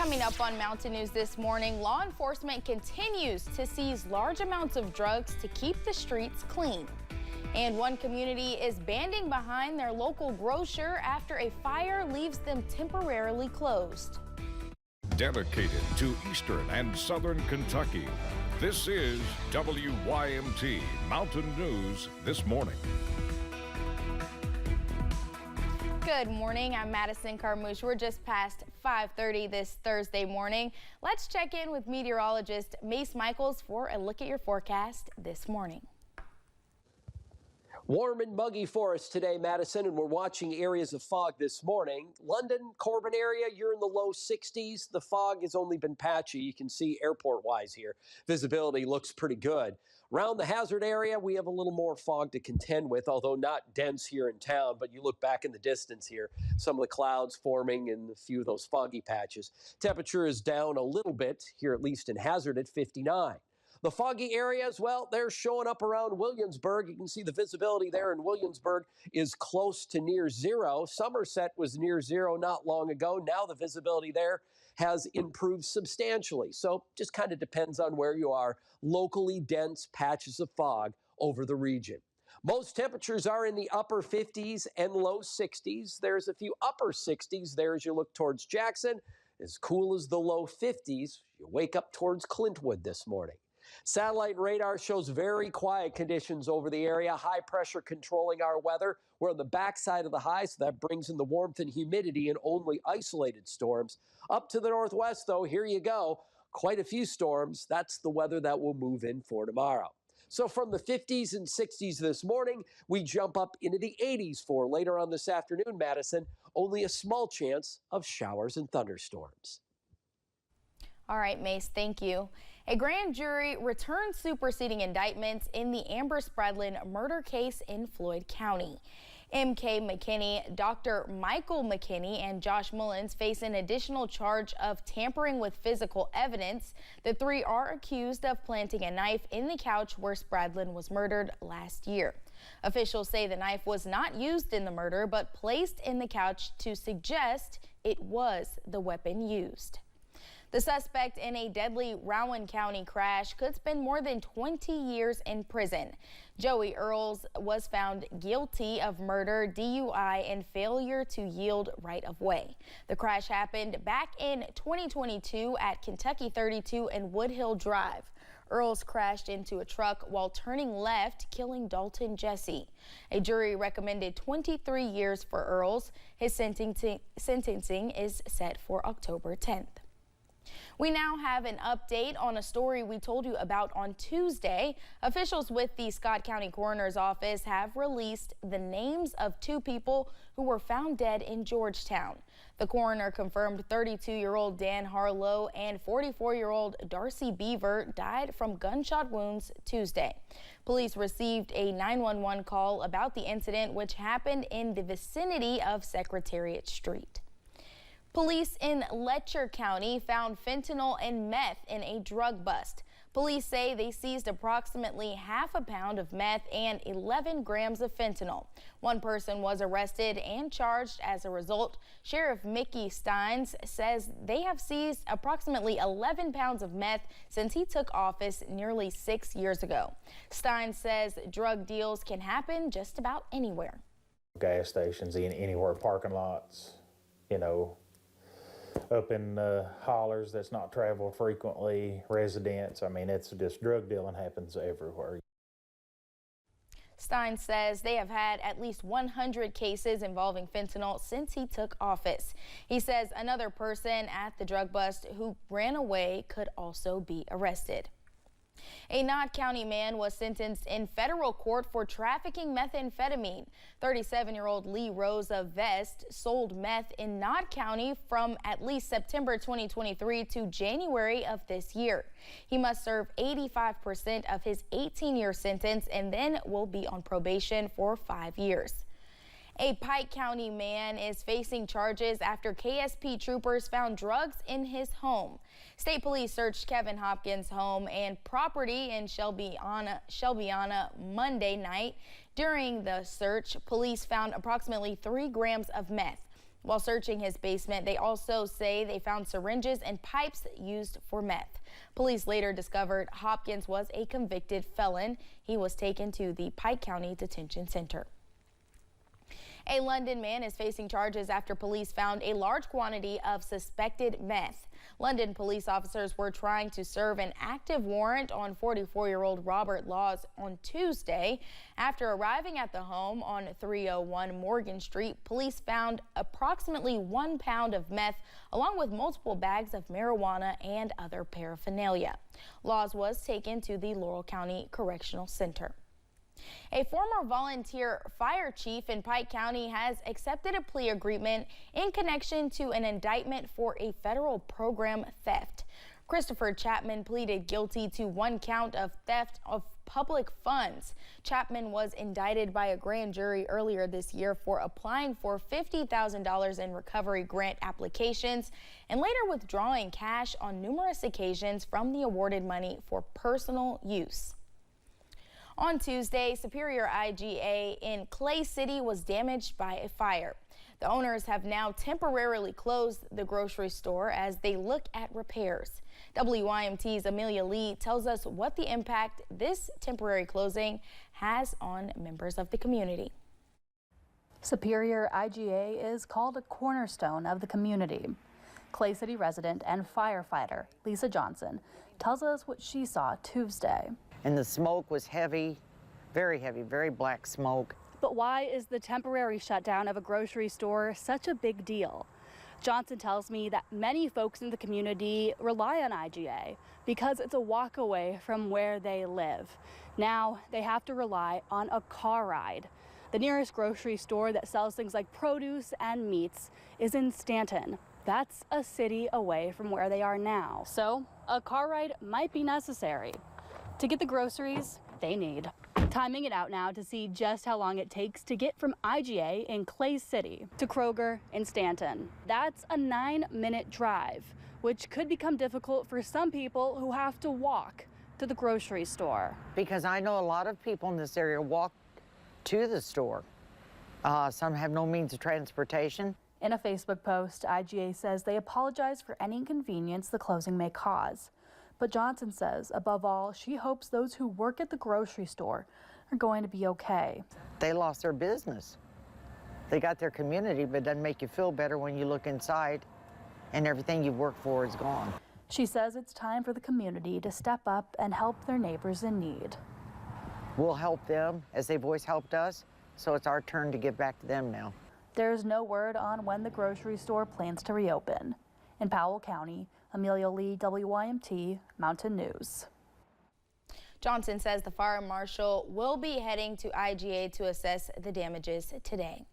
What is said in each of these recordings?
Coming up on Mountain News this morning, law enforcement continues to seize large amounts of drugs to keep the streets clean. And one community is banding behind their local grocer after a fire leaves them temporarily closed. Dedicated to Eastern and Southern Kentucky, this is WYMT Mountain News This Morning. Good morning, I'm Madison Carmouche. We're just past 5:30 this Thursday morning. Let's check in with meteorologist Mace Michaels for a look at your forecast this morning. Warm and muggy for us today, Madison, and we're watching areas of fog this morning. London, Corbin area, you're in the low 60s. The fog has only been patchy. You can see airport-wise here. Visibility looks pretty good. Around the Hazard area, we have a little more fog to contend with, although not dense here in town, but you look back in the distance here, some of the clouds forming in a few of those foggy patches. Temperature is down a little bit here, at least in Hazard at 59. The foggy areas, well, they're showing up around Williamsburg. You can see the visibility there in Williamsburg is close to near zero. Somerset was near zero not long ago. Now the visibility there has improved substantially. So just kind of depends on where you are. Locally dense patches of fog over the region. Most temperatures are in the upper 50s and low 60s. There's a few upper 60s there as you look towards Jackson. As cool as the low 50s. You wake up towards Clintwood this morning. Satellite radar shows very quiet conditions over the area. High pressure controlling our weather. We're on the backside of the high, so that brings in the warmth and humidity and only isolated storms. Up to the northwest, though, here you go. Quite a few storms. That's the weather that will move in for tomorrow. So from the 50s and 60s this morning, we jump up into the 80s for later on this afternoon, Madison. Only a small chance of showers and thunderstorms. All right, Mace, thank you. A grand jury returned superseding indictments in the Amber Spradlin murder case in Floyd County. M.K. McKinney, Dr. Michael McKinney, and Josh Mullins face an additional charge of tampering with physical evidence. The three are accused of planting a knife in the couch where Spradlin was murdered last year. Officials say the knife was not used in the murder, but placed in the couch to suggest it was the weapon used. The suspect in a deadly Rowan County crash could spend more than 20 years in prison. Joey Earls was found guilty of murder, DUI, and failure to yield right-of-way. The crash happened back in 2022 at Kentucky 32 and Woodhill Drive. Earls crashed into a truck while turning left, killing Dalton Jesse. A jury recommended 23 years for Earls. His sentencing is set for October 10th. We now have an update on a story we told you about on Tuesday. Officials with the Scott County Coroner's Office have released the names of two people who were found dead in Georgetown. The coroner confirmed 32-year-old Dan Harlow and 44-year-old Darcy Beaver died from gunshot wounds Tuesday. Police received a 911 call about the incident, which happened in the vicinity of Secretariat Street. Police in Letcher County found fentanyl and meth in a drug bust. Police say they seized approximately half a pound of meth and 11 grams of fentanyl. One person was arrested and charged as a result. Sheriff Mickey Steins says they have seized approximately 11 pounds of meth since he took office nearly 6 years ago. Steins says drug deals can happen just about anywhere. Gas stations, anywhere, parking lots, you know, up in hollers that's not traveled frequently, residents. I mean, it's just drug dealing happens everywhere. Stein says they have had at least 100 cases involving fentanyl since he took office. He says another person at the drug bust who ran away could also be arrested. A Knott County man was sentenced in federal court for trafficking methamphetamine. 37-year-old Lee Rose of Vest sold meth in Knott County from at least September 2023 to January of this year. He must serve 85% of his 18-year sentence and then will be on probation for 5 years. A Pike County man is facing charges after KSP troopers found drugs in his home. State police searched Kevin Hopkins' home and property in Shelbyana Monday night. During the search, police found approximately 3 grams of meth. While searching his basement, they also say they found syringes and pipes used for meth. Police later discovered Hopkins was a convicted felon. He was taken to the Pike County Detention Center. A London man is facing charges after police found a large quantity of suspected meth. London police officers were trying to serve an active warrant on 44-year-old Robert Laws on Tuesday. After arriving at the home on 301 Morgan Street, police found approximately 1 pound of meth along with multiple bags of marijuana and other paraphernalia. Laws was taken to the Laurel County Correctional Center. A former volunteer fire chief in Pike County has accepted a plea agreement in connection to an indictment for a federal program theft. Christopher Chapman pleaded guilty to 1 count of theft of public funds. Chapman was indicted by a grand jury earlier this year for applying for $50,000 in recovery grant applications and later withdrawing cash on numerous occasions from the awarded money for personal use. On Tuesday, Superior IGA in Clay City was damaged by a fire. The owners have now temporarily closed the grocery store as they look at repairs. WYMT's Amelia Lee tells us what the impact this temporary closing has on members of the community. Superior IGA is called a cornerstone of the community. Clay City resident and firefighter Lisa Johnson tells us what she saw Tuesday. And the smoke was heavy, very black smoke. But why is the temporary shutdown of a grocery store such a big deal? Johnson tells me that many folks in the community rely on IGA because it's a walk away from where they live. Now they have to rely on a car ride. The nearest grocery store that sells things like produce and meats is in Stanton. That's a city away from where they are now. So a car ride might be necessary to get the groceries they need. Timing it out now to see just how long it takes to get from IGA in Clay City to Kroger in Stanton. That's a 9-minute drive, which could become difficult for some people who have to walk to the grocery store. Because I know a lot of people in this area walk to the store. Some have no means of transportation. In a Facebook post, IGA says they apologize for any inconvenience the closing may cause. But Johnson says, above all, she hopes those who work at the grocery store are going to be okay. They lost their business. They got their community, but it doesn't make you feel better when you look inside and everything you've worked for is gone. She says it's time for the community to step up and help their neighbors in need. We'll help them as they've always helped us, so it's our turn to give back to them now. There's no word on when the grocery store plans to reopen. In Powell County, Amelia Lee, WYMT, Mountain News. Johnson says the fire marshal will be heading to IGA to assess the damages today.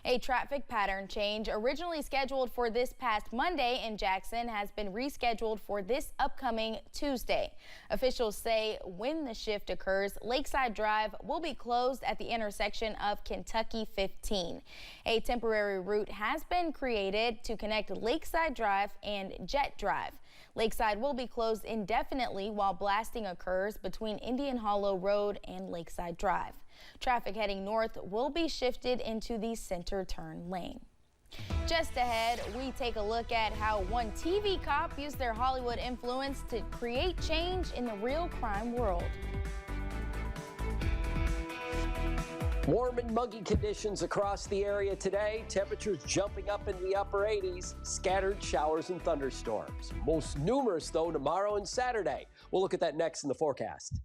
A traffic pattern change originally scheduled for this past Monday in Jackson has been rescheduled for this upcoming Tuesday. Officials say when the shift occurs, Lakeside Drive will be closed at the intersection of Kentucky 15. A temporary route has been created to connect Lakeside Drive and Jet Drive. Lakeside will be closed indefinitely while blasting occurs between Indian Hollow Road and Lakeside Drive. Traffic heading north will be shifted into the center turn lane. Just ahead, we take a look at how one TV cop used their Hollywood influence to create change in the real crime world. Warm and muggy conditions across the area today. Temperatures jumping up in the upper 80s. Scattered showers and thunderstorms. Most numerous, though, tomorrow and Saturday. We'll look at that next in the forecast.